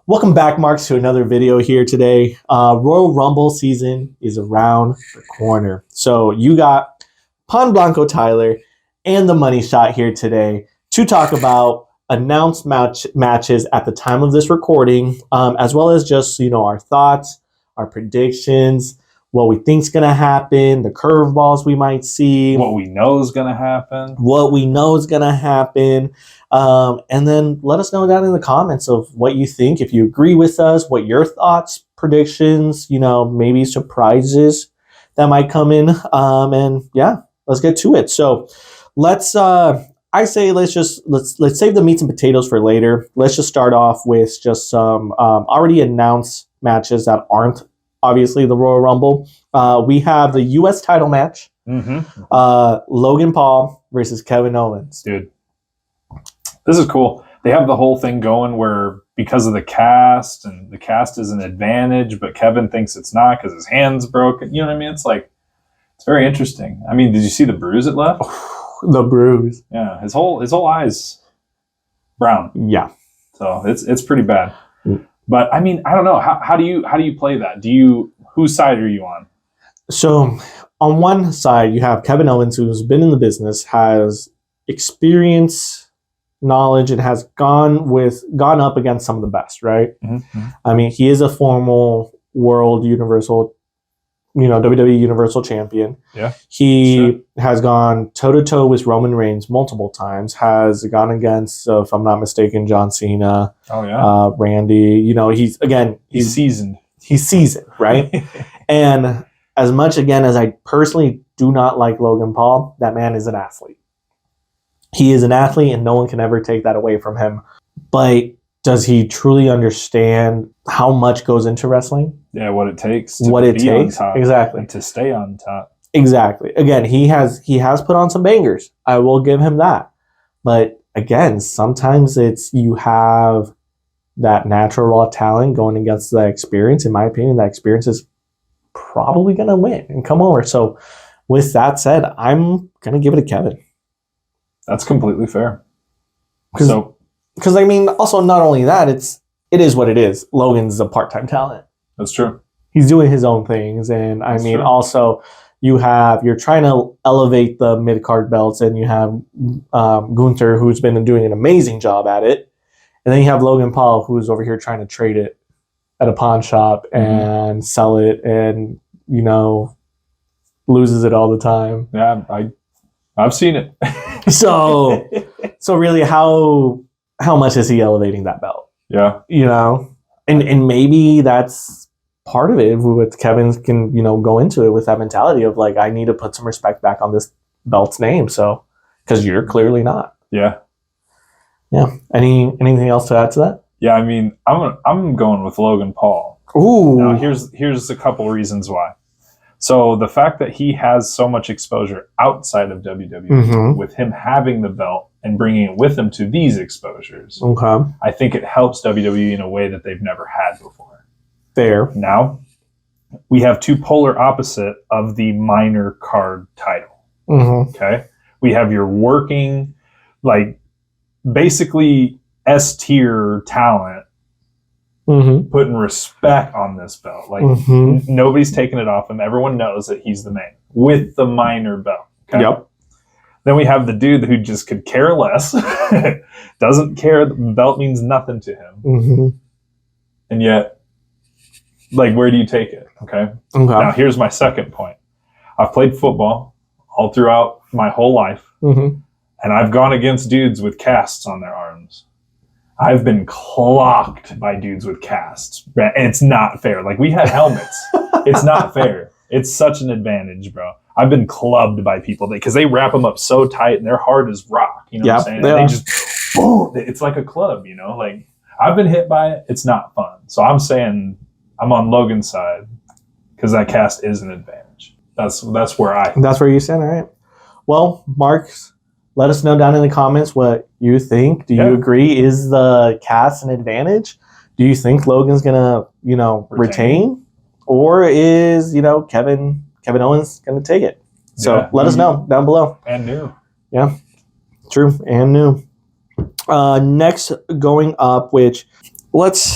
Welcome back, Marks, to another video here today. Royal Rumble season is around the corner. So you got Pan Blanco Tyler and the Money Shot here today to talk about announced matches at the time of this recording, as well as just, our thoughts, our predictions, what we think is going to happen, the curveballs we might see. What we know is going to happen. And then let us know down in the comments of what you think, if you agree with us, what your thoughts, predictions, maybe surprises that might come in. And yeah, let's get to it. So let's save the meats and potatoes for later. Let's just start off with just some already announced matches that aren't obviously the Royal Rumble. We have the U.S. title match. Logan Paul versus Kevin Owens. Dude, this is cool. They have the whole thing going where because of the cast, and the cast is an advantage, but Kevin thinks it's not because his hand's broken. You know what I mean? It's very interesting. I mean, did you see the bruise it left? The bruise. Yeah, his whole eye's brown. Yeah. So it's pretty bad. But I mean, I don't know. How do you play that? Whose side are you on? So on one side, you have Kevin Owens, who's been in the business, has experience, knowledge, and has gone up against some of the best, right? Mm-hmm. I mean, he is a formal World Universal, WWE Universal Champion. Yeah. He has gone toe-to-toe with Roman Reigns multiple times, has gone against, if I'm not mistaken, John Cena. Oh, yeah. Randy. He's seasoned. He's seasoned, right? And as much, again, as I personally do not like Logan Paul, that man is an athlete. He is an athlete, and no one can ever take that away from him. But does he truly understand how much goes into wrestling? Yeah, what it takes. On top, exactly. And to stay on top. Exactly. Again, he has put on some bangers. I will give him that. But again, sometimes you have that natural raw talent going against the experience. In my opinion, that experience is probably going to win and come over. So with that said, I'm going to give it to Kevin. That's completely fair. Because I mean, also not only that, it is what it is. Logan's a part-time talent. That's true. He's doing his own things, and I mean, also you're trying to elevate the mid-card belts, and you have Gunther, who's been doing an amazing job at it, and then you have Logan Paul, who's over here trying to trade it at a pawn shop and sell it, and loses it all the time. Yeah, I've seen it. So really, how much is he elevating that belt? Yeah. And maybe that's part of it with Kevin can, go into it with that mentality of like, I need to put some respect back on this belt's name. So, because you're clearly not. Yeah. Yeah. Anything else to add to that? Yeah. I mean, I'm going with Logan Paul. Ooh. Now, here's a couple reasons why. So the fact that he has so much exposure outside of WWE, with him having the belt and bringing it with him to these exposures, I think it helps WWE in a way that they've never had before. Fair. Now, we have two polar opposite of the minor card title. Okay? We have your working, basically S-tier talent putting respect on this belt. Nobody's taking it off him. Everyone knows that he's the man with the minor belt. Okay? Yep. Then we have the dude who just could care less, doesn't care. The belt means nothing to him. And yet, where do you take it? Okay. Now, here's my second point. I've played football all throughout my whole life, and I've gone against dudes with casts on their arms. I've been clocked by dudes with casts, and it's not fair. We had helmets. It's not fair. It's such an advantage, bro. I've been clubbed by people because they wrap them up so tight and they're hard as rock. You know what I'm saying? They just, boom, it's like a club, I've been hit by it. It's not fun. So I'm saying I'm on Logan's side because that cast is an advantage. That's where you stand, all right. Well, Mark, let us know down in the comments what you think. Do you agree? Is the cast an advantage? Do you think Logan's gonna, retain? Or is, Kevin Owens gonna take it? So let us know down below. And new. Yeah. True. And new. Next going up, which let's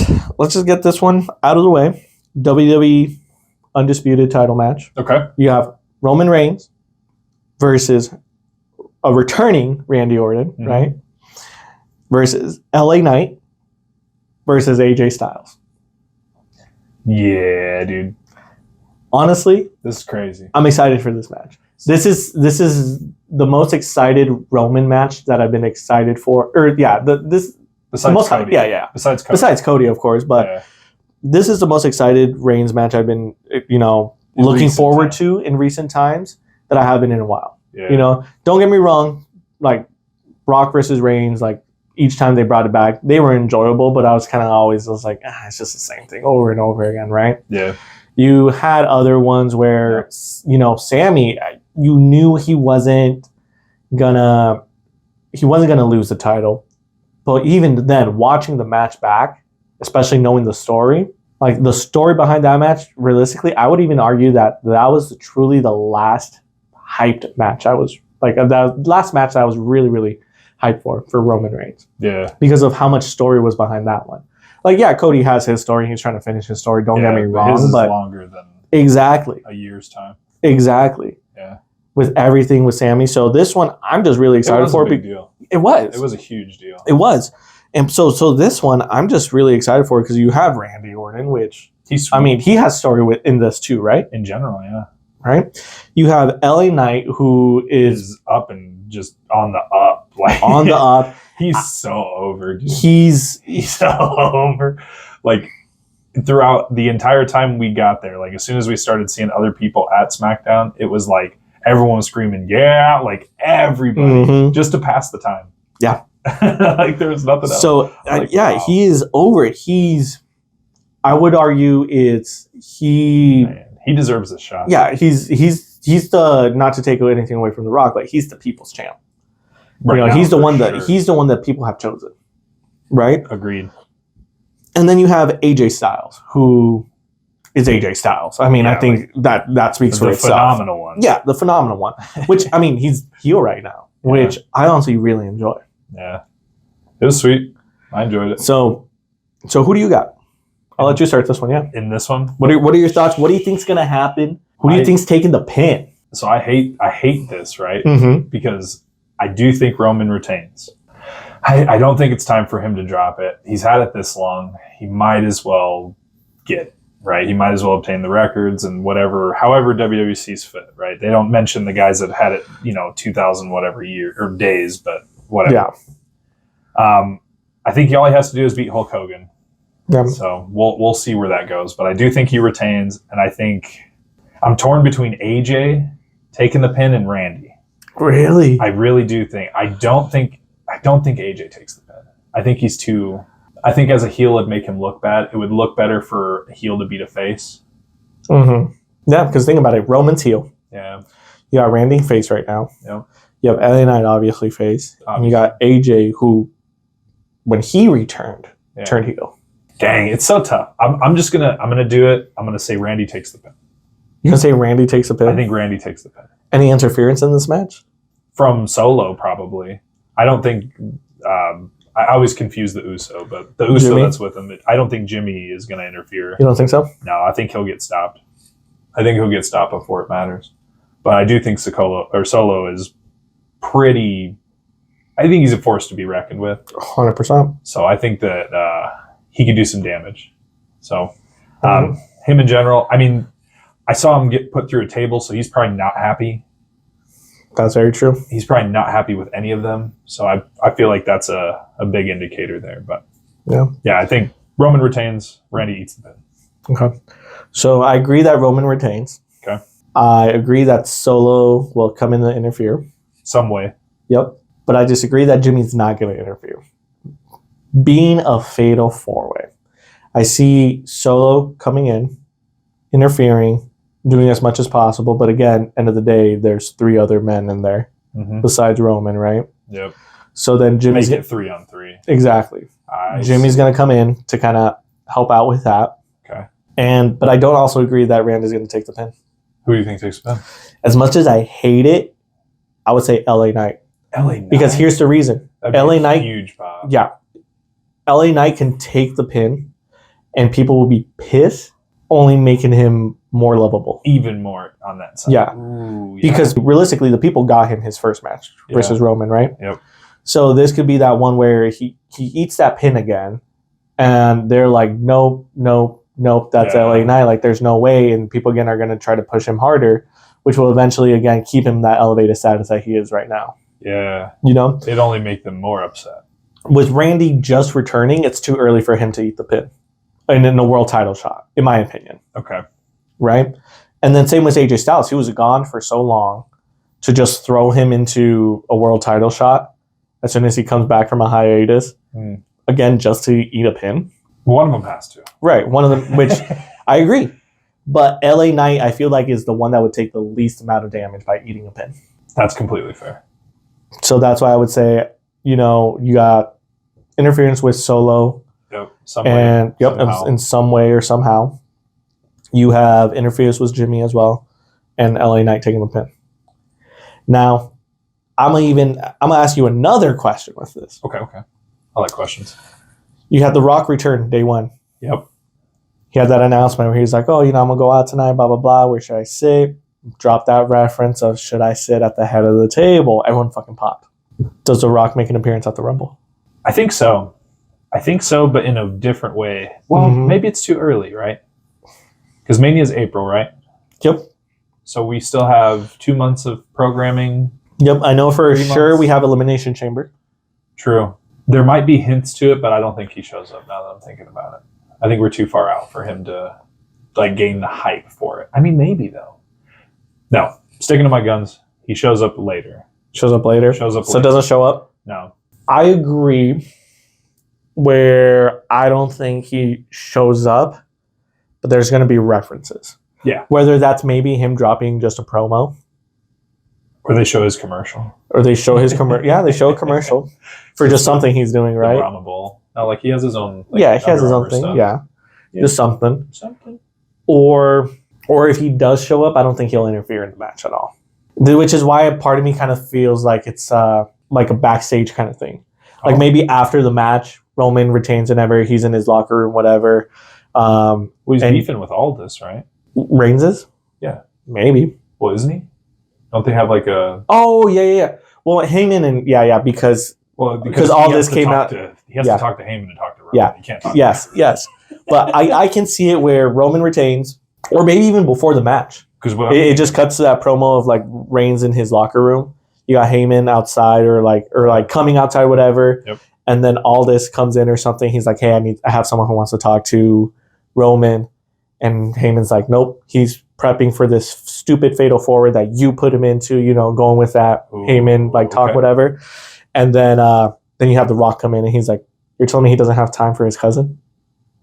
just get this one out of the way. WWE Undisputed title match. Okay. You have Roman Reigns versus a returning Randy Orton, right? Versus LA Knight versus AJ Styles. Yeah, dude. Honestly, This is crazy. I'm excited for this match. This is the most excited Roman match that I've been excited for. Or yeah, Besides the most Cody. yeah. Besides Cody. Besides Cody, of course, but this is the most excited Reigns match I've been, looking forward to in recent times that I haven't in a while. Yeah. Don't get me wrong, like Brock versus Reigns, like each time they brought it back, they were enjoyable, but I was kind of always just it's just the same thing over and over again, right? Yeah. You had other ones where, Sammy, you knew he wasn't gonna lose the title. But even then, watching the match back, especially knowing the story, like the story behind that match, realistically, I would even argue that was truly the last hyped match. I was like, the last match that I was really, really hyped for Roman Reigns. Yeah. Because of how much story was behind that one. Like, yeah, Cody has his story. He's trying to finish his story. Don't get me wrong. His is but longer than exactly a year's time. Exactly. Yeah. With everything with Sammy. So this one, I'm just really excited for. It was a big deal. It was. It was a huge deal. It was. And so this one, I'm just really excited for because you have Randy Orton, which, he has story in this too, right? In general, yeah. Right? You have LA Knight, who is up and just on the up. Like on the up. He's so over, dude. He's so over. Like, throughout the entire time we got there, like as soon as we started seeing other people at SmackDown, it was like everyone was screaming, yeah, like everybody, just to pass the time. Yeah. Like there was nothing else. So, wow. He is over it. I would argue he deserves a shot. Yeah, he's the, not to take anything away from The Rock, but he's the people's champ. Right, he's the one that people have chosen. Right? Agreed. And then you have AJ Styles, who is AJ Styles. I think that speaks for itself. The phenomenal one. Yeah, the phenomenal one. Which, he's heel right now, which I honestly really enjoy. Yeah. It was sweet. I enjoyed it. So who do you got? I'll let you start this one, yeah. In this one? What are your thoughts? What do you think's going to happen? Who do you think's taking the pin? So I hate this, right? Mm-hmm. Because I do think Roman retains. I don't think it's time for him to drop it. He's had it this long. He might as well get it, right? He might as well obtain the records and however WWE sees fit, right? They don't mention the guys that had it, 2,000 whatever year or days, but whatever. Yeah. I think all he has to do is beat Hulk Hogan. Yeah. So we'll see where that goes. But I do think he retains, and I think I'm torn between AJ taking the pin and Randy. Really? I really do think. I don't think AJ takes the pin. I think he's too. I think as a heel, it'd make him look bad. It would look better for a heel to beat a face. Mm-hmm. Yeah, because think about it. Roman's heel. Yeah. You got Randy face right now. Yep. You have LA Knight obviously face. And you got AJ who, when he returned, turned heel. Dang, it's so tough. I'm gonna do it. I'm gonna say Randy takes the pin. You're gonna say Randy takes the pin? I think Randy takes the pin. Any interference in this match? From Solo, probably. I don't think. I always confuse the Uso, but the Uso that's with him. I don't think Jimmy is going to interfere. You don't think so? No, I think he'll get stopped. I think he'll get stopped before it matters. But I do think Solo is pretty. I think he's a force to be reckoned with. 100%. So I think that he could do some damage. So him in general. I saw him get put through a table, so he's probably not happy. That's very true. He's probably not happy with any of them. So I feel like that's a big indicator there. But yeah, I think Roman retains. Randy eats the pin. Okay. So I agree that Roman retains. Okay. I agree that Solo will come in and interfere. Some way. Yep. But I disagree that Jimmy's not going to interfere. Being a fatal four-way, I see Solo coming in, interfering, doing as much as possible. But again, end of the day, there's 3 other men in there besides Roman, right? Yep. So then Jimmy's make it 3-on-3. Exactly. Jimmy's going to come in to kind of help out with that. Okay. But I don't also agree that Randy's going to take the pin. Who do you think takes the pin? As much as I hate it, I would say LA Knight. LA Knight. Because here's the reason. LA Knight. Huge pop. Yeah. LA Knight can take the pin and people will be pissed, only making him more lovable. Even more on that side. Yeah. Ooh, Because realistically, the people got him his first match versus Roman, right? Yep. So this could be that one where he eats that pin again, and they're like, nope, that's LA Knight. Like, there's no way, and people again are going to try to push him harder, which will eventually again keep him that elevated status that he is right now. Yeah. You know, it'd only make them more upset. With Randy just returning, it's too early for him to eat the pin, and in the world title shot, in my opinion. Okay. Right, and then same with AJ Styles. He was gone for so long, to just throw him into a world title shot as soon as he comes back from a hiatus, again, just to eat a pin. One of them has to. Right, one of them, which I agree. But LA Knight, I feel like, is the one that would take the least amount of damage by eating a pin. That's completely fair. So that's why I would say, you got interference with Solo. Yep. Somehow. In some way or somehow. You have interference with Jimmy as well, and LA Knight taking the pin. Now, I'm gonna ask you another question with this. Okay. I like questions. You had The Rock return day one. Yep. He had that announcement where he's like, oh, I'm gonna go out tonight, blah, blah, blah. Where should I sit? Drop that reference of should I sit at the head of the table? Everyone fucking popped. Does The Rock make an appearance at the Rumble? I think so, but in a different way. Well, maybe it's too early, right? Because Mania is April, right? Yep. So we still have 2 months of programming. Yep, I know for sure we have Elimination Chamber. True. There might be hints to it, but I don't think he shows up now that I'm thinking about it. I think we're too far out for him to gain the hype for it. I mean, maybe though. No, sticking to my guns. He shows up later. So it doesn't show up? No. I agree where I don't think he shows up, but there's going to be references. Yeah. Whether that's maybe him dropping just a promo. Or they show his commercial. They show a commercial for just something he's doing, right? The Brahma Bowl. No, he has his own. He has his own thing. Stuff. Yeah. Just something. Something. Or if he does show up, I don't think he'll interfere in the match at all. Which is why a part of me kind of feels like it's like a backstage kind of thing. Like maybe after the match, Roman retains whenever he's in his locker room, whatever. He's beefing with Aldis, right? Reigns is? Yeah. Maybe. Well, isn't he? Don't they have like a... Oh, yeah. Well, Heyman and... because all this came out... He has to talk to Heyman and talk to Roman. Yeah. He can't talk Yes. But I can see it where Roman retains, or maybe even before the match. Because it just cuts to that promo of like Reigns in his locker room. You got Heyman outside or coming outside, whatever. Yep. And then Aldis comes in or something. He's like, hey, I have someone who wants to talk to Roman. And Heyman's like, nope, he's prepping for this stupid fatal forward that you put him into, going with that Heyman, talk, whatever. And then you have The Rock come in and he's like, you're telling me he doesn't have time for his cousin?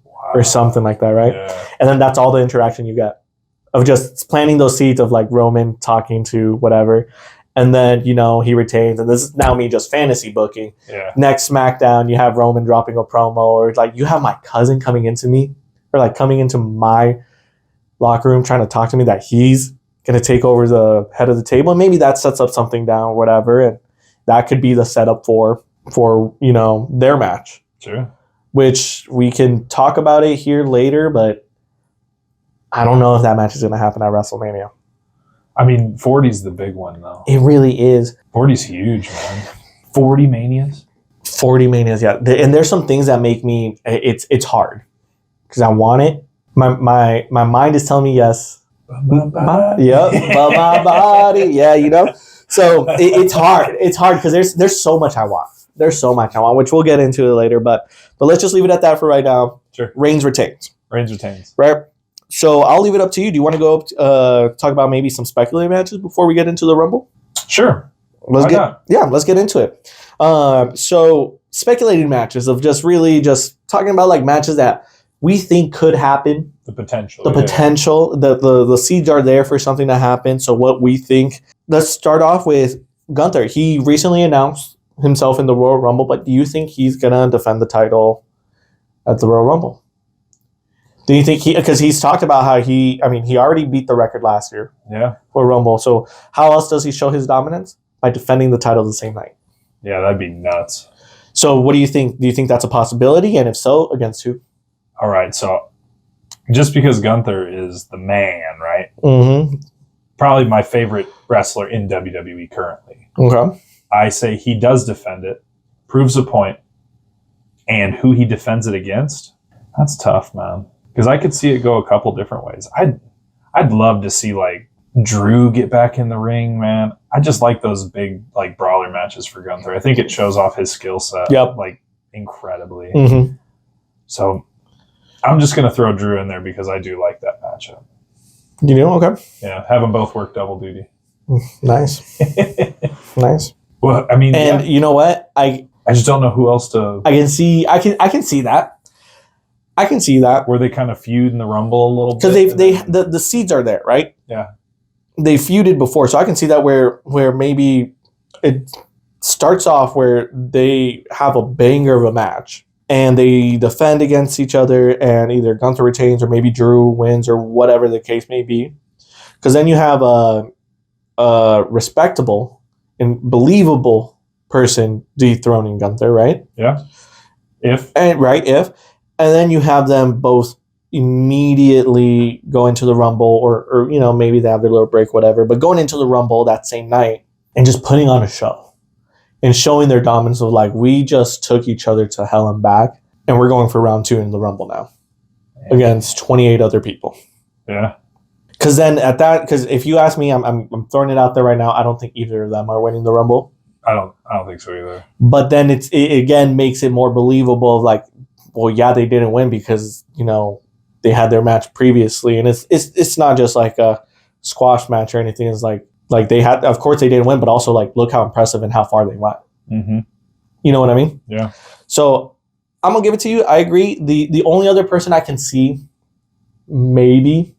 Wow. Or something like that, right? Yeah. And then that's all the interaction you get of just planting those seeds of like Roman talking to whatever. And then, he retains. And this is now me just fantasy booking. Yeah. Next SmackDown, you have Roman dropping a promo, or like you have my cousin coming into me, or like coming into my locker room trying to talk to me that he's going to take over the head of the table. And maybe that sets up something down or whatever. And that could be the setup for their match. Sure. Which we can talk about it here later, but I don't know if that match is going to happen at WrestleMania. I mean, 40's the big one, though. It really is. 40's huge, man. 40 Manias? 40 Manias, yeah. And there's some things that make me... It's hard. Because I want it. My mind is telling me yes. My body. Yep. But my body. Yeah, So it's hard. It's hard because there's so much I want. There's so much I want, which we'll get into it later. But let's just leave it at that for right now. Sure. Reigns retains. Right? So I'll leave it up to you. Do you want to go talk about maybe some speculative matches before we get into the Rumble? Sure. Let's get into it. So speculating matches of just talking about like matches that we think could happen. The potential. The seeds are there for something to happen. So what we think. Let's start off with Gunther. He recently announced himself in the Royal Rumble, but do you think he's gonna defend the title at the Royal Rumble? Do you think because he's talked about how he already beat the record last year for Rumble. So how else does he show his dominance? By defending the title the same night. Yeah, that'd be nuts. So what do you think? Do you think that's a possibility? And if so, against who? All right, so just because Gunther is the man, right? Mm-hmm. Probably my favorite wrestler in WWE currently. Okay. I say he does defend it, proves a point, and who he defends it against, that's tough, man. Because I could see it go a couple different ways. I'd love to see like Drew get back in the ring, man. I just like those big like brawler matches for Gunther. I think it shows off his skill set like incredibly. Mm-hmm. So I'm just gonna throw Drew in there because I do like that matchup. You know, okay. Yeah, have them both work double duty. Nice. Nice. Well, I mean, and you know what? I just don't know who else to. I can see that. I can see that. Where they kind of feud in the Rumble a little bit. Because the seeds are there, right? Yeah. They feuded before, so I can see that where maybe it starts off where they have a banger of a match and they defend against each other, and either Gunther retains or maybe Drew wins or whatever the case may be. Because then you have a respectable and believable person dethroning Gunther, right? Yeah. If. And then you have them both immediately go into the Rumble, or you know, maybe they have their little break, whatever, but going into the Rumble that same night and just putting on a show and showing their dominance of like, we just took each other to hell and back, and we're going for round 2 in the Rumble now against 28 other people. Yeah. Because if you ask me, I'm throwing it out there right now, I don't think either of them are winning the Rumble. I don't think so either. But then it again makes it more believable of like, well, yeah, they didn't win because, you know, they had their match previously, and it's not just like a squash match or anything. It's like they had, of course they didn't win, but also like look how impressive and how far they went. Mm-hmm. You know what I mean? Yeah. So I'm gonna give it to you. I agree. The only other person I can see, maybe,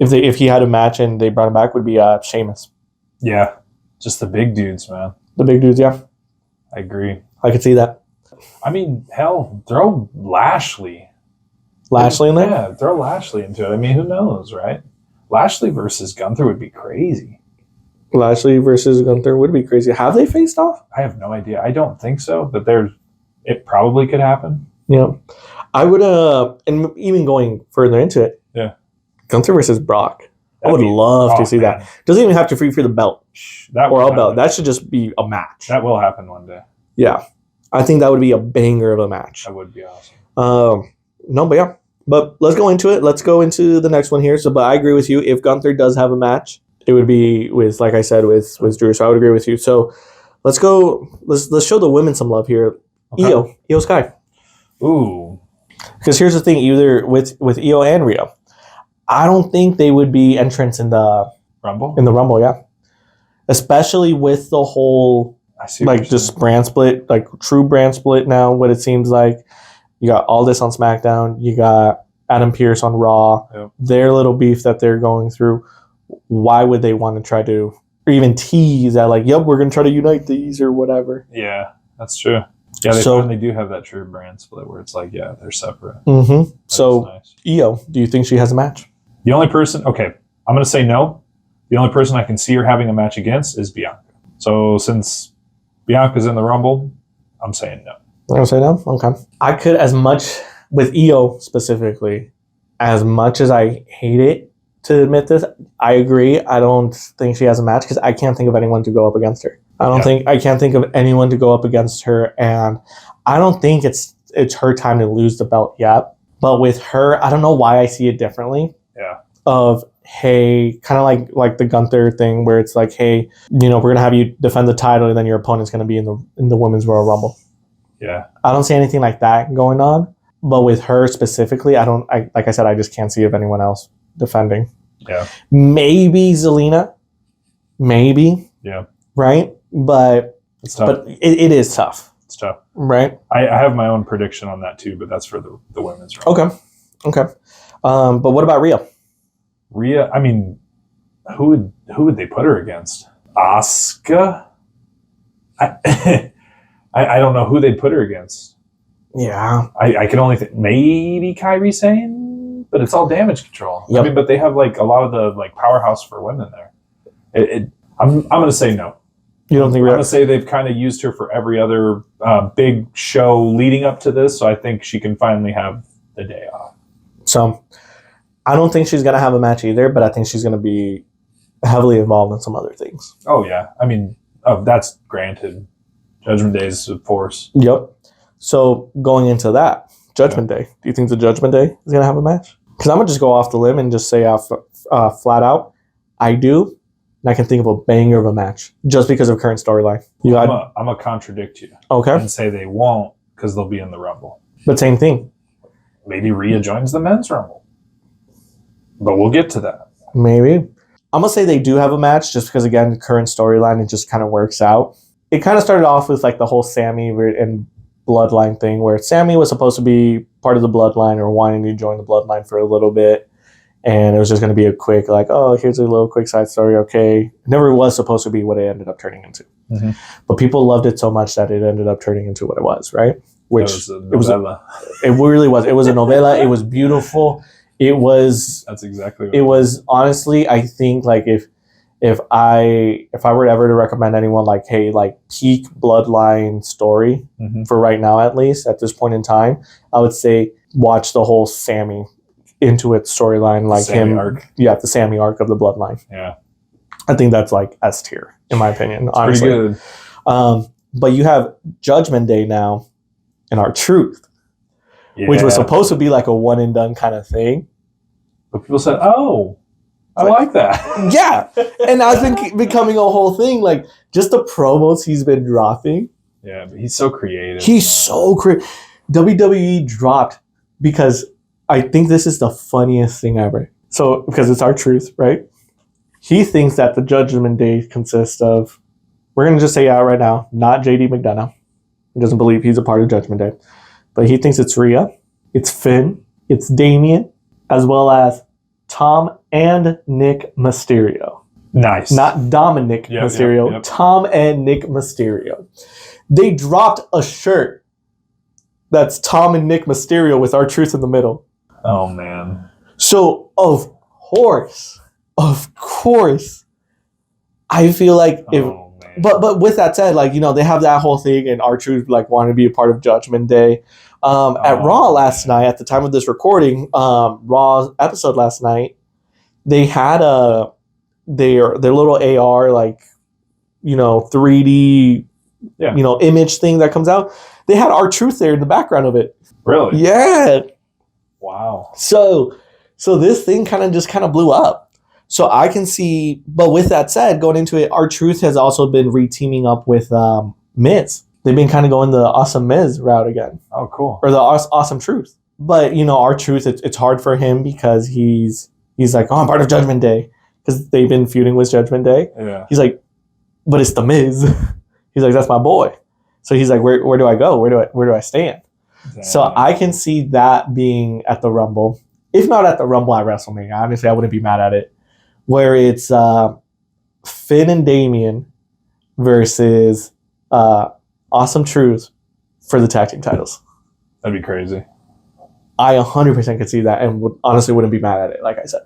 if he had a match and they brought him back, would be Sheamus. Yeah, just the big dudes, man. The big dudes, yeah. I agree. I could see that. I mean, hell, throw Lashley. Lashley in there? Yeah, throw Lashley into it. I mean, who knows, right? Lashley versus Gunther would be crazy. Lashley versus Gunther would be crazy. Have they faced off? I have no idea. I don't think so, but it probably could happen. Yeah. I would, and even going further into it, yeah, Gunther versus Brock. I would love to see that. Doesn't even have to free for the belt or a belt. That should just be a match. That will happen one day. Yeah. I think that would be a banger of a match. That would be awesome. No, but yeah. But let's go into it. Let's go into the next one here. So, but I agree with you. If Gunther does have a match, it would be with, like I said, with Drew. So I would agree with you. So let's go. Let's show the women some love here. Okay. Io Sky. Ooh. Because here's the thing: either with Io and Rhea, I don't think they would be entrants in the Rumble. In the Rumble, yeah. Especially with the whole like just brand split, like true brand split now. What it seems like. You got Aldis on SmackDown. You got Adam Pearce on Raw. Yep. Their little beef that they're going through. Why would they want to try to, or even tease that like, yep, we're going to try to unite these or whatever? Yeah, that's true. Yeah, they finally do have that true brand split where it's like, yeah, they're separate. Mm-hmm. So, nice. Io, do you think she has a match? The only person, okay, I'm going to say no. The only person I can see her having a match against is Bianca. So since Bianca's in the Rumble, I'm saying no. I'm going to say no? Okay. I could, as much, with Io specifically, as much as I hate it to admit this, I agree. I don't think she has a match because I can't think of anyone to go up against her. I can't think of anyone to go up against her, and I don't think it's her time to lose the belt yet. But with her, I don't know why I see it differently. Yeah. Of, hey, kind of like the Gunther thing where it's like, hey, you know, we're going to have you defend the title and then your opponent's going to be in the Women's Royal Rumble. Yeah. I don't see anything like that going on. But with her specifically, like I said, I just can't see of anyone else defending. Yeah. Maybe Zelina. Maybe. Yeah. Right? But it's tough. But it is tough. It's tough. Right? I have my own prediction on that too, but that's for the women's round. Okay. But what about Rhea? Rhea, I mean, who would they put her against? Asuka? I don't know who they'd put her against. Yeah. I can only think maybe Kairi Sane, but it's all Damage Control. Yep. I mean, but they have like a lot of the like powerhouse for women there. I'm going to say no. You don't think I'm gonna say they've kind of used her for every other big show leading up to this, so I think she can finally have the day off. So I don't think she's gonna have a match either, but I think she's gonna be heavily involved in some other things. Oh yeah, I mean, that's granted. Judgment Day is of course. Yep. So going into that Judgment Day, do you think the Judgment Day is gonna have a match? Because I'm gonna just go off the limb and just say flat out, I do. And I can think of a banger of a match just because of current storyline. I'm gonna contradict you. Okay. And say they won't because they'll be in the Rumble. But same thing. Maybe Rhea joins the men's Rumble. But we'll get to that. Maybe. I'm gonna say they do have a match just because again the current storyline, it just kind of works out. It kind of started off with like the whole Sammy and Bloodline thing where Sammy was supposed to be part of the Bloodline or wanting to join the Bloodline for a little bit. And it was just going to be a quick, like, oh, here's a little quick side story. Okay. It never was supposed to be what it ended up turning into. Mm-hmm. But people loved it so much that it ended up turning into what it was, right? Which it really was. It was a novella. It was beautiful. It was. That's exactly what it was. Honestly, I think like if I were ever to recommend anyone like, hey, like peak Bloodline story for right now, at least at this point in time, I would say watch the whole Sammy into its storyline, like Sammy him arc. Yeah, the Sammy arc of the Bloodline. Yeah, I think that's like S tier in my opinion. It's honestly pretty good. But you have Judgment Day now and R-Truth, which was Yeah. supposed to be like a one and done kind of thing. But people said, oh, I like that. Yeah, and that's been becoming a whole thing, like just the promos he's been dropping. Yeah, but he's so creative. He's so creative. WWE dropped because I think this is the funniest thing ever. So, because it's R-Truth, right? He thinks that the Judgment Day consists of, we're going to just say out right now, not JD McDonough. He doesn't believe he's a part of Judgment Day. But he thinks it's Rhea, it's Finn, it's Damian, as well as Tom and Nick Mysterio. Nice. Not Dominic Mysterio, yep. Tom and Nick Mysterio. They dropped a shirt that's Tom and Nick Mysterio with R-Truth in the middle. Oh, man. So, of course, I feel like if, but with that said, like, you know, they have that whole thing and R-Truth like wanted to be a part of Judgment Day. At Raw last night, at the time of this recording, Raw episode last night, they had their little AR, like, you know, 3D, you know, image thing that comes out. They had R-Truth there in the background of it. Really? Yeah. Wow. So this thing kind of blew up. So I can see, but with that said, going into it, R-Truth has also been re-teaming up with Miz. They've been kind of going the Awesome Miz route again. Oh, cool. Or the Awesome Truth. But, you know, R-Truth, it's hard for him because he's like, oh, I'm part of Judgment Day. Because they've been feuding with Judgment Day. Yeah. He's like, but it's the Miz. He's like, that's my boy. So he's like, where do I go? Where do I stand? Damn. So I can see that being at the Rumble. If not at the Rumble, at WrestleMania. Honestly, I wouldn't be mad at it. Where it's Finn and Damian versus Awesome Truth for the tag team titles. That'd be crazy. I 100% could see that and honestly wouldn't be mad at it, like I said.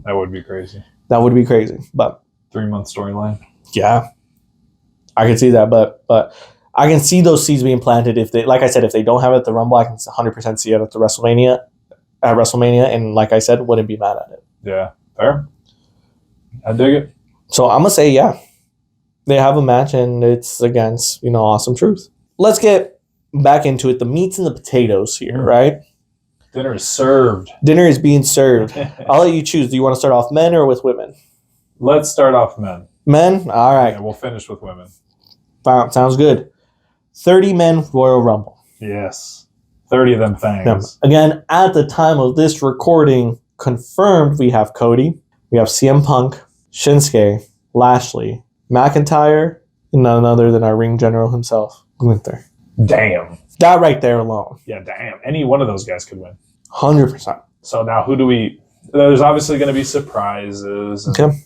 That would be crazy. That would be crazy. But 3-month storyline. yeah, I can see that. But I can see those seeds being planted if they, like I said, if they don't have it at the Rumble, I can 100% see it at the WrestleMania. And like I said, wouldn't be mad at it. Yeah, fair. I dig it. So I'm gonna say, yeah, they have a match and it's against, you know, Awesome Truth. Let's get back into it. The meats and the potatoes here, right? Dinner is served. Dinner is being served. I'll let you choose. Do you want to start off men or with women? Let's start off men. Men? All right. Yeah, we'll finish with women. Sounds good. 30 men Royal Rumble. Yes. 30 of them fangs. Now, again, at the time of this recording, confirmed we have Cody, we have CM Punk, Shinsuke, Lashley, McIntyre, and none other than our ring general himself, Gunther. Damn. That right there alone. Yeah, damn. Any one of those guys could win. 100%. So now who do we... There's obviously going to be surprises. And, Okay.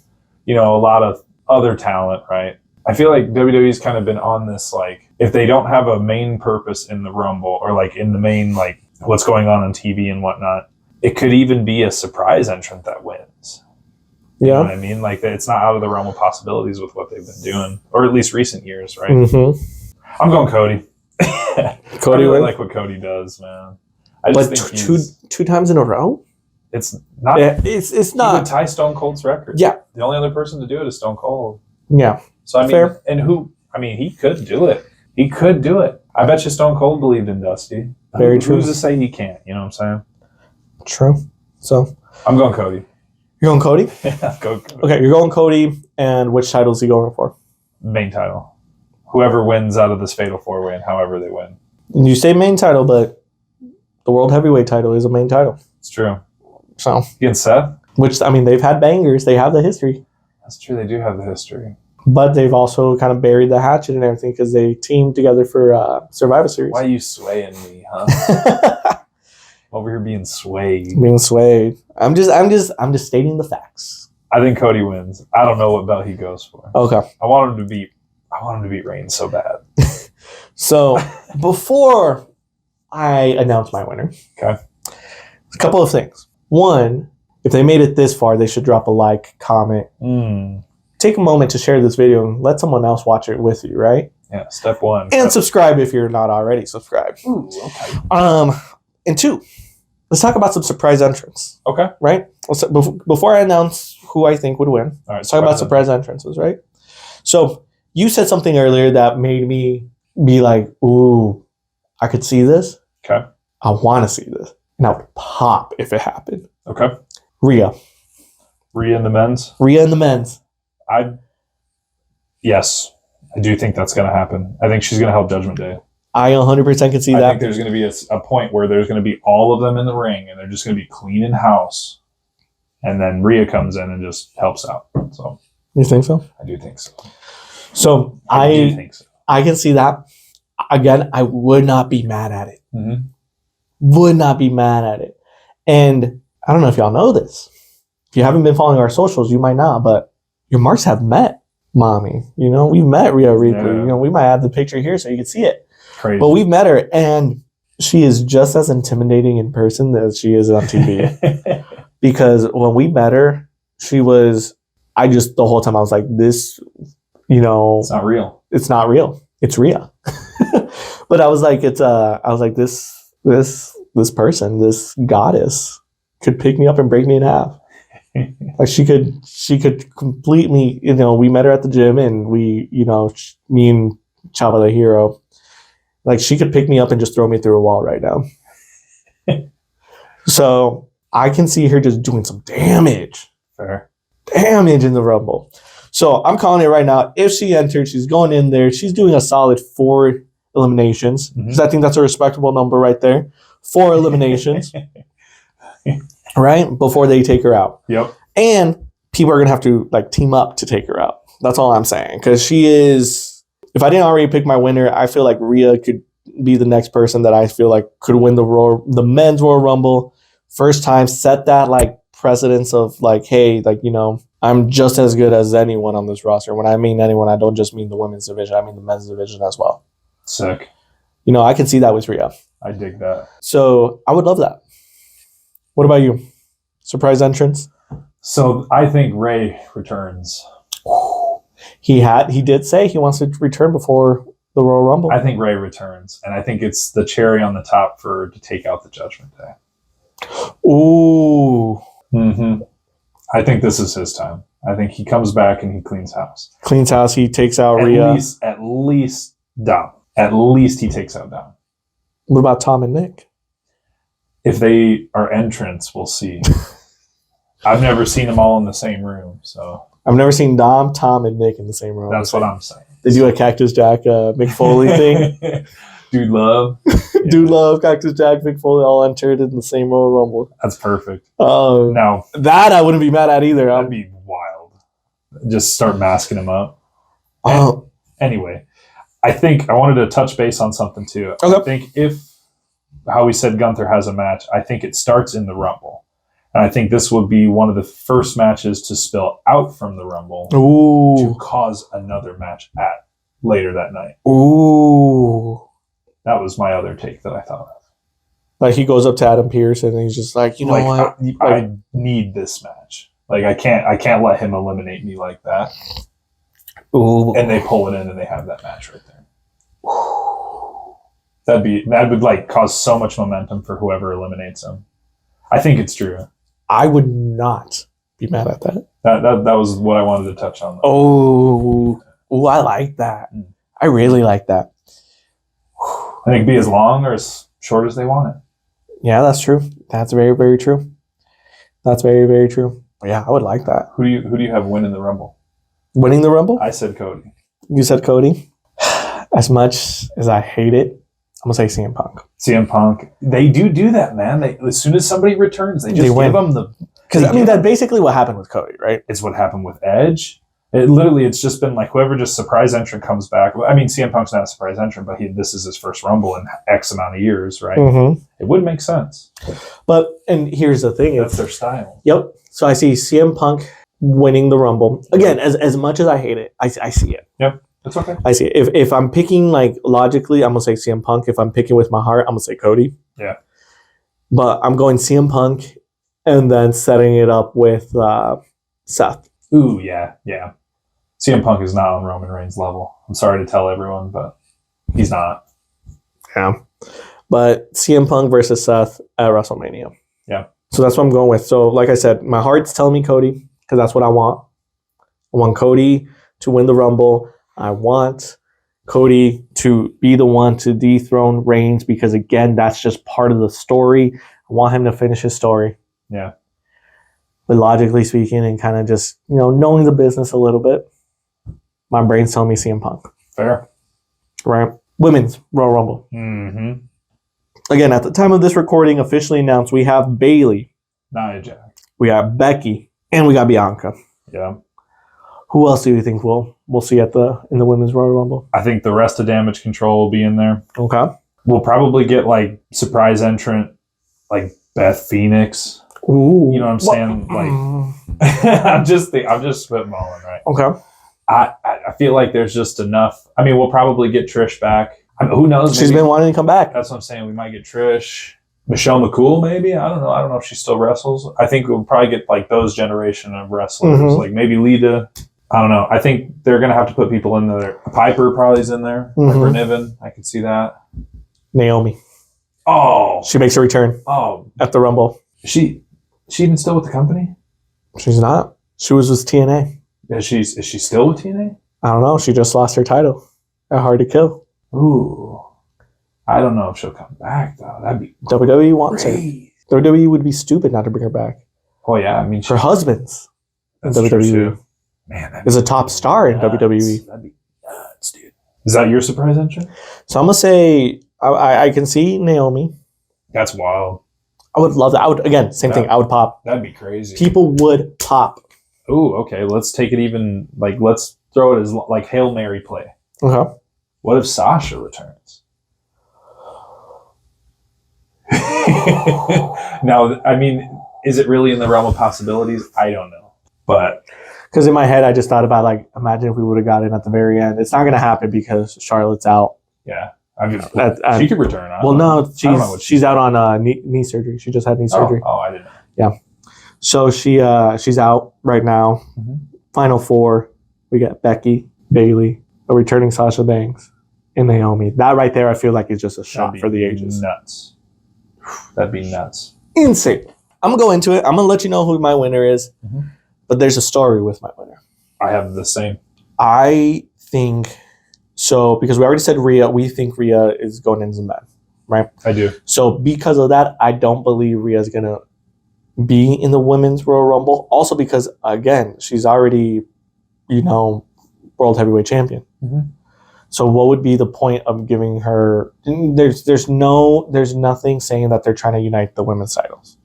you know, a lot of other talent, right? I feel like WWE's kind of been on this, like, if they don't have a main purpose in the Rumble or, like, in the main, like, what's going on TV and whatnot, it could even be a surprise entrant that wins. You know what I mean? Like, it's not out of the realm of possibilities with what they've been doing, or at least recent years, right? Mm-hmm. I'm going Cody. Cody, I really like what Cody does, man. I but just think two times in a row. It's not. Yeah, it's not. He would tie Stone Cold's record. Yeah. The only other person to do it is Stone Cold. Yeah. So I mean, fair. And he could do it. He could do it. I bet you Stone Cold believed in Dusty. Very true. Who's to say he can't? You know what I'm saying? True. So I'm going Cody. You're going Cody? Yeah, go Cody. Okay, you're going Cody, and which title is he going for? Main title. Whoever wins out of this Fatal 4-Way and however they win. And you say main title, but the World Heavyweight title is a main title. It's true. So Against Seth? Which, I mean, they've had bangers. They have the history. That's true. They do have the history. But they've also kind of buried the hatchet and everything because they teamed together for Survivor Series. Why are you swaying me, huh? Over here being swayed. Being swayed. I'm just stating the facts. I think Cody wins. I don't know what belt he goes for. Okay. I want him to beat Reigns so bad. So before I announce my winner, okay, a couple of things. One, if they made it this far, they should drop a like, comment. Take a moment to share this video and let someone else watch it with you, right? Yeah, step one. And subscribe if you're not already subscribed. Ooh, okay. And two, let's talk about some surprise entrants. Okay. Right? Before I announce who I think would win, all right, let's talk about surprise entrances, right? So you said something earlier that made me be like, ooh, I could see this. Okay. I want to see this. And I would pop if it happened. Okay. Rhea in the men's? Rhea in the men's. Yes, I do think that's going to happen. I think she's going to help Judgment Day. I 100% can see that. I think there's going to be a point where there's going to be all of them in the ring, and they're just going to be cleaning house. And then Rhea comes in and just helps out. So you think so? I do think so. So I do think so. I can see that. Again, I would not be mad at it. Mm-hmm. Would not be mad at it. And I don't know if y'all know this. If you haven't been following our socials, you might not, but your marks have met Mommy. You know, we've met Rhea Ripley. Yeah. You know, we might have the picture here so you can see it. Crazy. But we've met her, and she is just as intimidating in person as she is on TV. Because when we met her, the whole time I was like, this, you know. It's not real. It's not real. It's Rhea. But I was like, this person, this goddess could pick me up and break me in half. Like she could completely, you know, we met her at the gym and we, you know, me and Chava the Hero, like she could pick me up and just throw me through a wall right now. So I can see her just doing some damage. Fair. Damage in the Rumble. So I'm calling it right now. If she enters, she's going in there. She's doing a solid 4 eliminations. Because I think that's a respectable number right there. 4 eliminations. Right? Before they take her out. Yep. And people are going to have to like team up to take her out. That's all I'm saying. Because she is, if I didn't already pick my winner, I feel like Rhea could be the next person that I feel like could win the men's Royal Rumble. First time, set that like precedence of like, hey, like, you know, I'm just as good as anyone on this roster. When I mean anyone, I don't just mean the women's division. I mean the men's division as well. Sick. You know, I can see that with Rhea. I dig that. So I would love that. What about you? Surprise entrance? So I think Ray returns. He did say he wants to return before the Royal Rumble. I think Ray returns, and I think it's the cherry on the top to take out the Judgment Day. Ooh. Mm-hmm. I think this is his time. I think he comes back and he cleans house. Cleans house. He takes out Rhea. At least Dom. At least he takes out Dom. What about Tom and Nick? If they are entrants, we'll see. I've never seen them all in the same room, so I've never seen Dom, Tom, and Nick in the same room. That's what I'm saying. They do a Cactus Jack Mick Foley thing. Dude Love. Dude Love, Cactus Jack, Mick Foley all entered in the same Royal Rumble. That's perfect. Now that I wouldn't be mad at either. That'd be wild. Just start masking him up. Anyway, I think I wanted to touch base on something too. Okay. I think how we said Gunther has a match, I think it starts in the Rumble. And I think this would be one of the first matches to spill out from the Rumble to cause another match later that night. Ooh. That was my other take that I thought of. Like he goes up to Adam Pearce and he's just like, you know what? I need this match. Like I can't let him eliminate me like that. Ooh. And they pull it in and they have that match right there. That would like cause so much momentum for whoever eliminates him. I think it's Drew. I would not be mad at that. That was what I wanted to touch on. Oh, I like that. I really like that. I think it'd be as long or as short as they want it. Yeah, that's true. That's very, very true. That's very, very true. Yeah, I would like that. Who do you have winning the Rumble? Winning the Rumble? I said Cody. You said Cody? As much as I hate it, I'm going to say CM Punk. CM Punk. They do that, man. As soon as somebody returns, they just win. give them the... Because, that's basically what happened with Cody, right? It's what happened with Edge. It's just been like whoever just surprise entrant comes back. I mean, CM Punk's not a surprise entrant, but this is his first Rumble in X amount of years, right? Mm-hmm. It would make sense. But, and here's the thing. That's their style. Yep. So I see CM Punk winning the Rumble. Again, as much as I hate it, I see it. Yep. That's okay. I see it. If I'm picking like logically, I'm going to say CM Punk. If I'm picking with my heart, I'm going to say Cody. Yeah. But I'm going CM Punk and then setting it up with Seth. Ooh, yeah. CM Punk is not on Roman Reigns' level. I'm sorry to tell everyone, but he's not. Yeah. But CM Punk versus Seth at WrestleMania. Yeah. So that's what I'm going with. So like I said, my heart's telling me Cody because that's what I want. I want Cody to win the Rumble. I want Cody to be the one to dethrone Reigns because, again, that's just part of the story. I want him to finish his story. Yeah. But logically speaking and kind of just, knowing the business a little bit, my brain's telling me CM Punk. Fair. Right? Women's Royal Rumble. Mm-hmm. Again, at the time of this recording, officially announced, we have Bayley. Nia Jax. We got Becky. And we got Bianca. Yeah. Who else do you think we'll see in the Women's Royal Rumble? I think the rest of Damage Control will be in there. Okay. We'll probably get like surprise entrant like Beth Phoenix. Ooh. You know what I'm saying? Like I'm just spitballing, right? Okay. I feel like there's just enough. I mean, we'll probably get Trish back. I mean, who knows? She's been wanting to come back. That's what I'm saying. We might get Trish. Michelle McCool, maybe. I don't know if she still wrestles. I think we'll probably get like those generation of wrestlers, like maybe Lita. I don't know. I think they're gonna have to put people in there. Piper probably is in there. Piper Niven. I can see that. Naomi. Oh, she makes a return. Oh, at the Rumble. Is she even still with the company? She's not. She was with TNA. Is she still with TNA? I don't know. She just lost her title at Hard to Kill. Ooh. I don't know if she'll come back though. That'd be WWE wants her. WWE would be stupid not to bring her back. Oh yeah, I mean her husband's in WWE. True. Man, is a top star in WWE. That'd be nuts, dude. Is that your surprise entrant? So I'm gonna say I can see Naomi. That's wild. I would love that. I would again, same thing. I would pop. That'd be crazy. People would pop. Ooh, okay. Let's take it even like let's throw it as like Hail Mary play. Okay. What if Sasha returns? Now, I mean, is it really in the realm of possibilities? I don't know, but because in my head, I just thought about like, imagine if we would have got in at the very end. It's not going to happen because Charlotte's out. Yeah, I mean, she could return. Well, no, she's out on knee surgery. She just had knee surgery. Oh, I didn't know. Yeah, so she's out right now. Mm-hmm. Final four, we got Becky, Bayley, a returning Sasha Banks, and Naomi. That right there, I feel like is just a shot for the ages. Nuts. That'd be nuts. Insane. I'm going to go into it. I'm going to let you know who my winner is. Mm-hmm. But there's a story with my winner. I have the same. I think so because we already said Rhea. We think Rhea is going into the men, right? I do. So because of that, I don't believe Rhea is going to be in the Women's Royal Rumble. Also because, again, she's already, World Heavyweight Champion. Mm-hmm. So what would be the point of giving her? There's nothing saying that they're trying to unite the women's titles,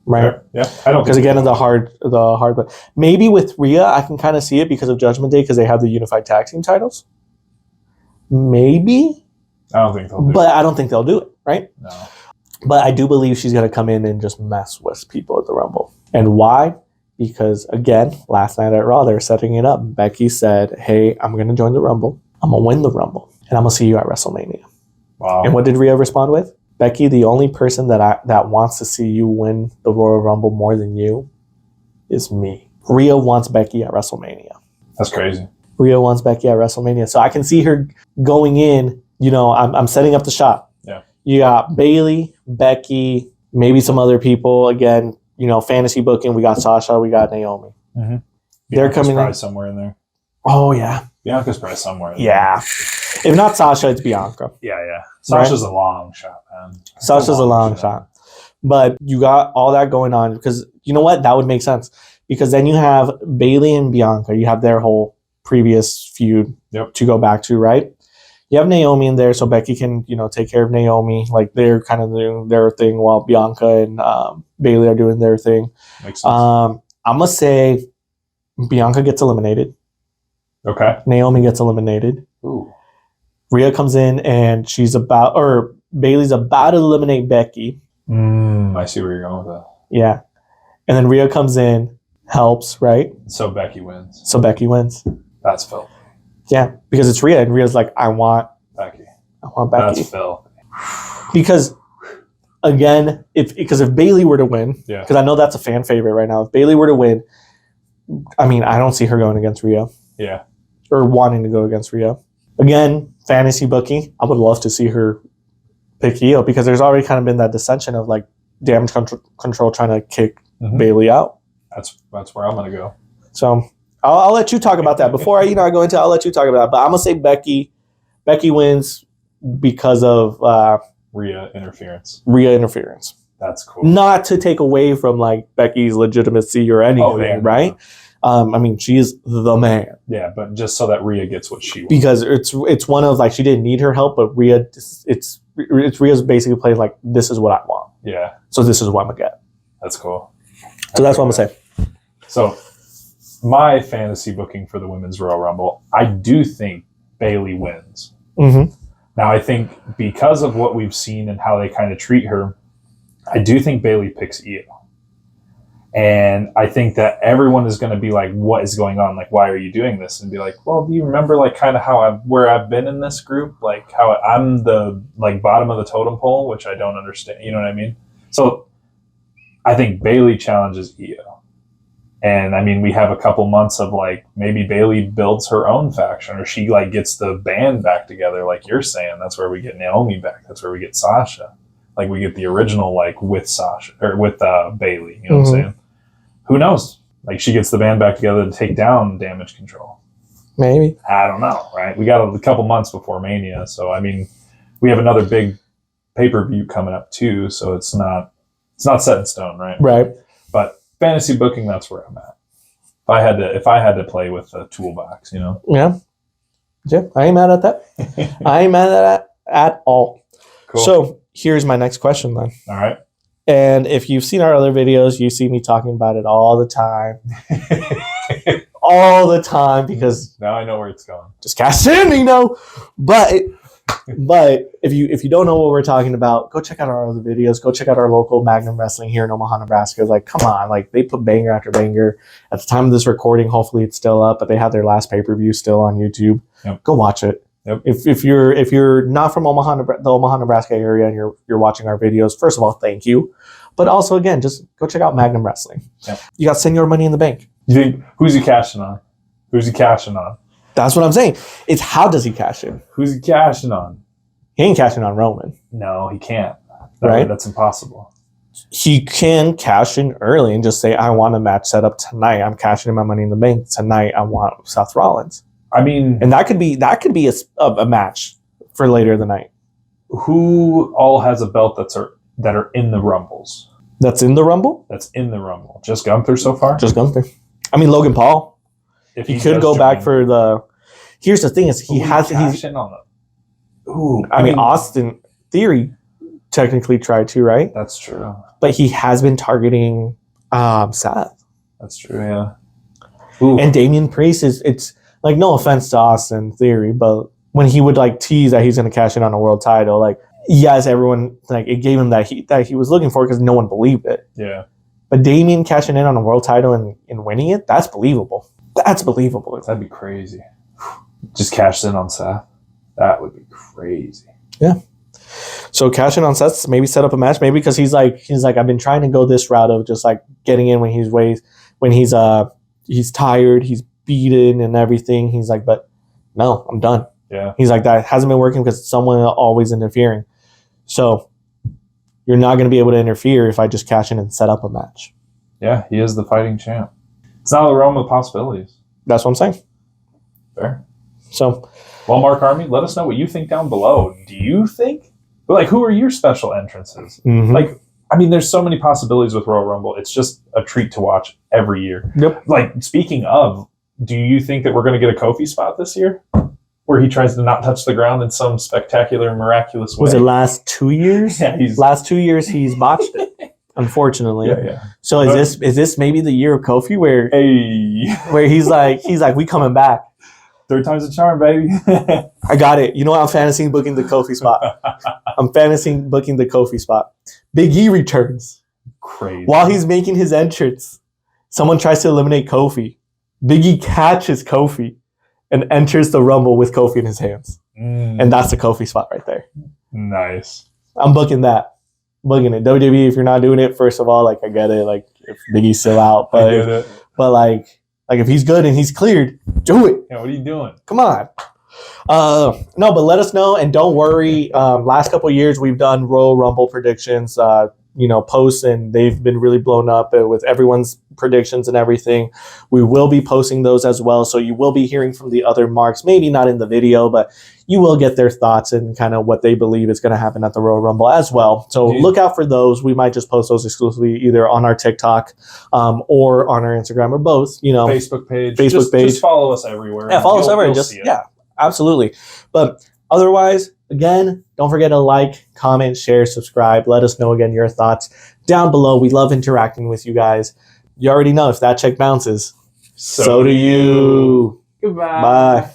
right? Yeah, I don't. Because again, the hard, but maybe with Rhea, I can kind of see it because of Judgment Day because they have the unified tag team titles. Maybe. I don't think they'll do it. But I don't think they'll do it, right? No. But I do believe she's gonna come in and just mess with people at the Rumble. And why? Because again, last night at Raw, they're setting it up. Becky said, "Hey, I'm gonna join the Rumble. I'm going to win the Rumble, and I'm going to see you at WrestleMania." Wow. And what did Rhea respond with? Becky, the only person that wants to see you win the Royal Rumble more than you is me. Rhea wants Becky at WrestleMania. That's crazy. Rhea wants Becky at WrestleMania. So I can see her going in, I'm setting up the shop. Yeah. You got Bayley, Becky, maybe some other people. Again, fantasy booking. We got Sasha, we got Naomi. Mm-hmm. They're coming probably in. somewhere in there. Oh, yeah. Bianca's probably somewhere in Yeah. If not Sasha, it's Bianca. there. Yeah. Sasha's a long shot, man. Sasha's a long shot. But you got all that going on because you know what? That would make sense. Because then you have Bayley and Bianca. You have their whole previous feud to go back to, right? You have Naomi in there, so Becky can, take care of Naomi. Like, they're kind of doing their thing while Bianca and Bayley are doing their thing. Makes sense. I'm going to say Bianca gets eliminated. Okay. Naomi gets eliminated. Ooh. Rhea comes in and Bayley's about to eliminate Becky. I see where you're going with that. Yeah. And then Rhea comes in, helps, right? So Becky wins. So Becky wins. That's Phil. Yeah, because it's Rhea, and Rhea's like, I want Becky. Becky. That's Phil. Because, again, if Bayley were to win, because I know that's a fan favorite right now, if Bayley were to win, I mean, I don't see her going against Rhea. Yeah. Or wanting to go against Rhea. Again, fantasy booking, I would love to see her pick Io because there's already kind of been that dissension of like Damage Control trying to kick Bayley out. That's where I'm going to go. So I'll let you talk about that. Before I go into, I'll let you talk about it. But I'm going to say Becky wins because of Rhea interference. That's cool. Not to take away from like Becky's legitimacy or anything, right? I mean, she's the man. Yeah, but just so that Rhea gets what she wants. Because it's one of like she didn't need her help, but it's Rhea's basically playing like this is what I want. Yeah. So this is what I'm gonna get. That's cool. So that's what I'm gonna say. So my fantasy booking for the Women's Royal Rumble, I do think Bayley wins. Mm-hmm. Now I think because of what we've seen and how they kind of treat her, I do think Bayley picks Io. And I think that everyone is going to be like, what is going on? Like, why are you doing this? And be like, well, do you remember like kind of where I've been in this group? Like how I'm the like bottom of the totem pole, which I don't understand. You know what I mean? So I think Bayley challenges Io. And I mean, we have a couple months of like, maybe Bayley builds her own faction or she like gets the band back together. Like you're saying, that's where we get Naomi back. That's where we get Sasha. Like we get the original, like with Sasha or with Bayley, you know what I'm saying? Who knows? Like she gets the band back together to take down Damage Control. Maybe. I don't know, right? We got a couple months before Mania. So, I mean, we have another big pay-per-view coming up too. So it's not set in stone, right? Right. But fantasy booking, that's where I'm at. If I had to play with a toolbox, you know? Yeah. Yeah. I ain't mad at that. I ain't mad at that at all. Cool. So here's my next question then. All right. And if you've seen our other videos, you see me talking about it all the time. All the time because now I know where it's going. Just cash in, But if you don't know what we're talking about, go check out our other videos. Go check out our local Magnum Wrestling here in Omaha, Nebraska. Like, come on, like they put banger after banger. At the time of this recording, hopefully it's still up, but they have their last pay-per-view still on YouTube. Yep. Go watch it. Yep. If you're not from the Omaha, Nebraska area, and you're watching our videos, first of all, thank you. But also, again, just go check out Magnum Wrestling. Yep. You got Senior Money in the Bank. You think who's he cashing on? That's what I'm saying. It's how does he cash in? Who's he cashing on? He ain't cashing on Roman. No, he can't. Right? That's impossible. He can cash in early and just say, I want a match set up tonight. I'm cashing in my Money in the Bank tonight. I want Seth Rollins. I mean, and that could be a match for later in the night. Who all has a belt that are in the Rumbles? That's in the Rumble? That's in the Rumble. Just Gunther so far? Just Gunther. I mean, Logan Paul. If he could go back for the. Here's the thing: is he's in on it. Ooh, I mean, Austin Theory technically tried to, right? That's true. But he has been targeting Seth. That's true. Yeah. Ooh. And Damian Priest it's like, no offense to Austin Theory, but when he would like tease that he's going to cash in on a world title, like, yes, everyone like it gave him that he was looking for because no one believed it. Yeah. But Damian cashing in on a world title and winning it, that's believable. That's believable. That'd be crazy. Just cashed in on Seth. That would be crazy. Yeah. So cashing on Seth, maybe set up a match, maybe because he's like I've been trying to go this route of just like getting in when he's when he's tired, he's beaten and everything. He's like, but no, I'm done. Yeah. He's like, that hasn't been working because someone always interfering. So you're not going to be able to interfere if I just cash in and set up a match. Yeah, he is the fighting champ. It's not the realm of possibilities. That's what I'm saying. Fair. So, well, Mark Army, let us know what you think down below. Do you think, like, who are your special entrances? mhm. Like, I mean, there's so many possibilities with Royal Rumble. It's just a treat to watch every year. Yep. Like, speaking of, do you think that we're going to get a Kofi spot this year? Where he tries to not touch the ground in some spectacular, miraculous way? Was it last 2 years? Yeah, Last 2 years he's botched it, unfortunately. yeah. So is this maybe the year of Kofi where Hey. he's like, we coming back. Third time's a charm, baby. I got it. You know what? I'm fantasy booking the Kofi spot. I'm fantasy booking the Kofi spot. Big E returns. Crazy. While he's making his entrance, someone tries to eliminate Kofi. Big E catches Kofi and enters the Rumble with Kofi in his hands. And that's the Kofi spot right there. Nice. I'm booking that. Booking it. WWE, if you're not doing it, first of all, like, I get it. Like, if Big E's still out. I get it. But like if he's good and he's cleared, do it. Yeah, what are you doing? Come on. No, but let us know, and don't worry. Last couple of years, we've done Royal Rumble predictions, posts, and they've been really blown up with everyone's predictions and everything. We will be posting those as well, so you will be hearing from the other marks, maybe not in the video, but you will get their thoughts and kind of what they believe is going to happen at the Royal Rumble as well. So look out for those. We might just post those exclusively either on our TikTok or on our Instagram, or both. Facebook page. Just follow us everywhere. Yeah, follow us everywhere. Absolutely. But otherwise, again, don't forget to like, comment, share, subscribe. Let us know again your thoughts down below. We love interacting with you guys. You already know, if that check bounces, so do you. Goodbye. Bye.